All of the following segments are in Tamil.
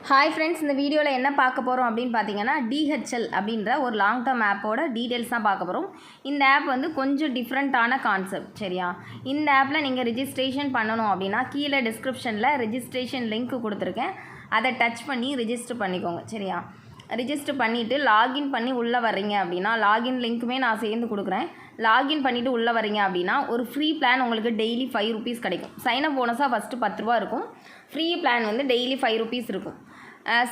ஹாய் ஃப்ரெண்ட்ஸ், இந்த வீடியோவில் என்ன பார்க்க போகிறோம் அப்படின்னு பார்த்தீங்கன்னா DHL அப்படின்ற ஒரு லாங் டேர்ம் ஆப்போட டீட்டெயில்ஸ் தான் பார்க்க போகிறோம். இந்த ஆப் வந்து கொஞ்சம் டிஃப்ரெண்ட்டான கான்செப்ட். சரியா? இந்த ஆப்பில் நீங்கள் ரிஜிஸ்ட்ரேஷன் பண்ணணும் அப்படின்னா கீழே டிஸ்கிரிப்ஷனில் ரிஜிஸ்ட்ரேஷன் லிங்க் கொடுத்துருக்கேன். அதை டச் பண்ணி ரிஜிஸ்டர் பண்ணிக்கோங்க. சரியா? ரிஜிஸ்டர் பண்ணிவிட்டு லாகின் பண்ணி உள்ளே வர்றீங்க அப்படின்னா லாகின் லிங்க்குமே நான் சேர்ந்து கொடுக்குறேன். லாகின் பண்ணிவிட்டு உள்ளே வரீங்க அப்படின்னா ஒரு ஃப்ரீ பிளான் உங்களுக்கு டெய்லி 5 ரூபீஸ் கிடைக்கும். சைனப் போனஸாக ஃபஸ்ட்டு 10 ரூபா இருக்கும். ஃப்ரீ பிளான் வந்து டெய்லி 5 ரூபீஸ் இருக்கும்.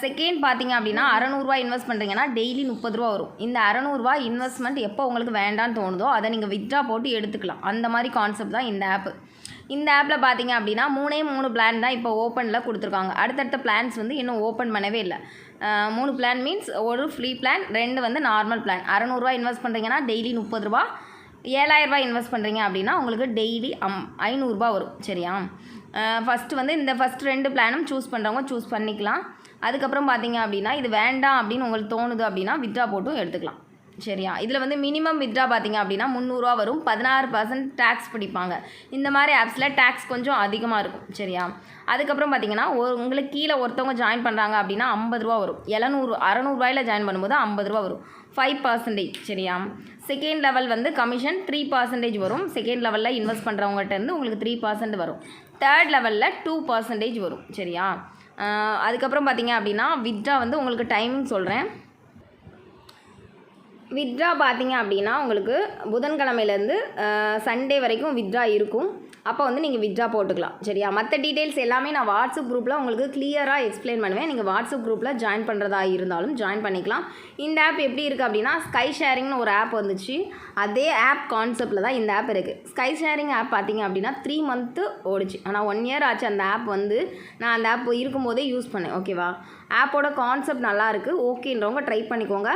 செகண்ட் பார்த்தீங்க அப்படின்னா 600 இன்வெஸ்ட் பண்ணுறீங்கன்னா டெய்லி 30 ரூபா வரும். இந்த 600 இன்வெஸ்ட்மெண்ட் எப்போ உங்களுக்கு வேண்டான்னு தோணுதோ அதை நீங்கள் வித்ட்ரா போட்டு எடுத்துக்கலாம். அந்த மாதிரி கான்செப்ட் தான் இந்த ஆப்பு. இந்த ஆப்பில் பார்த்தீங்க அப்படின்னா 3 பிளான் தான் இப்போ ஓப்பனில் கொடுத்துருக்காங்க. அடுத்தடுத்த பிளான்ஸ் வந்து இன்னும் ஓப்பன் பண்ணவே இல்லை. 3 பிளான் மீன்ஸ் ஒரு ஃப்ரீ பிளான், 2 வந்து நார்மல் பிளான். 600 இன்வெஸ்ட் பண்ணுறீங்கன்னா டெய்லி 30 ரூபா. 7000 இன்வெஸ்ட் பண்ணுறீங்க அப்படின்னா உங்களுக்கு டெய்லி 500 வரும். சரியா? ஃபஸ்ட்டு வந்து இந்த ஃபஸ்ட் 2 பிளானும் சூஸ் பண்ணுறவங்க சூஸ் பண்ணிக்கலாம். அதுக்கப்புறம் பார்த்தீங்க அப்படின்னா இது வேண்டாம் அப்படின்னு உங்களுக்கு தோணுது அப்படின்னா வித்ட்ரா போட்டும் எடுத்துக்கலாம். சரியா? இதில் வந்து மினிமம் வித்ட்ரா பார்த்தீங்க அப்படின்னா 300 வரும். 16% டேக்ஸ் பிடிப்பாங்க. இந்த மாதிரி ஆப்ஸில் டேக்ஸ் கொஞ்சம் அதிகமாக இருக்கும். சரியா? அதுக்கப்புறம் பார்த்தீங்கன்னா உங்களுக்கு கீழே ஒருத்தவங்க ஜாயின் பண்ணுறாங்க அப்படின்னா 50 ரூபா வரும். 600 ஜாயின் பண்ணும்போது 50 ரூபா வரும். 5%. சரியா? செகண்ட் லெவல் வந்து கமிஷன் 3% வரும். செகண்ட் லெவலில் இன்வெஸ்ட் பண்ணுறவங்ககிட்டருந்து உங்களுக்கு 3% வரும். தேர்ட் லெவலில் 2% வரும். சரியா? அதுக்கப்புறம் பார்த்தீங்க அப்படின்னா வித்ட்ரா வந்து உங்களுக்கு டைமிங் சொல்கிறேன். வித்ட்ரா பார்த்தீங்க அப்படின்னா உங்களுக்கு புதன்கிழமையிலேருந்து சண்டே வரைக்கும் வித்ட்ரா இருக்கும். அப்போ வந்து நீங்கள் வித்ட்ரா போட்டுக்கலாம். சரியா? மற்ற டீட்டெயில்ஸ் எல்லாமே நான் வாட்ஸ்அப் குரூப்பில் உங்களுக்கு கிளியராக எக்ஸ்பிளைன் பண்ணுவேன். நீங்கள் வாட்ஸ்அப் குரூப்பில் ஜாயின் பண்ணுறதா இருந்தாலும் ஜாயின் பண்ணிக்கலாம். இந்த ஆப் எப்படி இருக்குது அப்படின்னா ஸ்கை ஷேரிங்னு ஒரு ஆப் வந்துச்சு. அதே ஆப் கான்செப்டில் தான் இந்த ஆப் இருக்குது. ஸ்கை ஷேரிங் ஆப் பார்த்தீங்க அப்படின்னா 3 மந்த்து ஓடிச்சு. ஆனால் 1 இயர் ஆச்சு அந்த ஆப் வந்து. நான் அந்த ஆப் இருக்கும்போதே யூஸ் பண்ணேன். ஓகேவா? ஆப்போட கான்செப்ட் நல்லாயிருக்கு. ஓகேன்றவங்க ட்ரை பண்ணிக்கோங்க.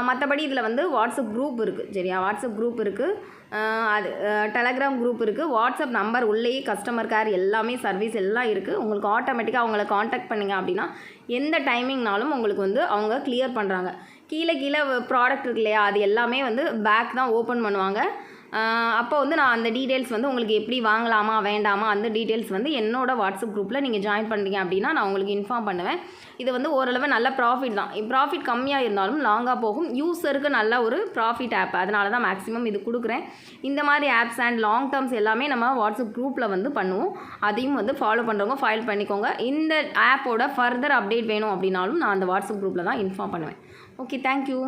மற்றபடி இதில் வந்து வாட்ஸ்அப் குரூப் இருக்குது. சரியா? வாட்ஸ்அப் குரூப் இருக்குது. அது டெலகிராம் குரூப் இருக்குது. வாட்ஸ்அப் நம்பர் உள்ளேயே கஸ்டமர் கேர் எல்லாமே சர்வீஸ் எல்லாம் இருக்குது. உங்களுக்கு ஆட்டோமேட்டிக்காக அவங்கள காண்டாக்ட் பண்ணிங்க அப்படின்னா எந்த டைமிங்னாலும் உங்களுக்கு வந்து அவங்க கிளியர் பண்ணுறாங்க. கீழே ப்ராடக்ட் இருக்கு இல்லையா, அது எல்லாமே வந்து பேக் தான் ஓப்பன் பண்ணுவாங்க. அப்போ வந்து நான் அந்த டீட்டெயில்ஸ் வந்து உங்களுக்கு எப்படி வாங்கலாமா வேண்டாமா அந்த டீட்டெயில்ஸ் வந்து என்னோடய வாட்ஸ்அப் குரூப்பில் நீங்கள் ஜாயின் பண்ணுறீங்க அப்படின்னா நான் உங்களுக்கு இன்ஃபார்ம் பண்ணுவேன். இது வந்து ஓரளவு நல்ல ப்ராஃபிட் தான். ப்ராஃபிட் கம்மியாக இருந்தாலும் லாங்காக போகும். யூஸருக்கு நல்ல ஒரு ப்ராஃபிட் ஆப். அதனால தான் மேக்ஸிமம் இது கொடுக்குறேன். இந்த மாதிரி ஆப்ஸ் அண்ட் லாங் டேர்ம்ஸ் எல்லாமே நம்ம வாட்ஸ்அப் குரூப்பில் வந்து பண்ணுவோம். அதையும் வந்து ஃபாலோ பண்ணுறவங்க ஃபைல் பண்ணிக்கோங்க. இந்த ஆப்போட ஃபர்தர் அப்டேட் வேணும் அப்படின்னாலும் நான் அந்த வாட்ஸ்அப் குரூப்பில் தான் இன்ஃபார்ம் பண்ணுவேன். Okay, thank you.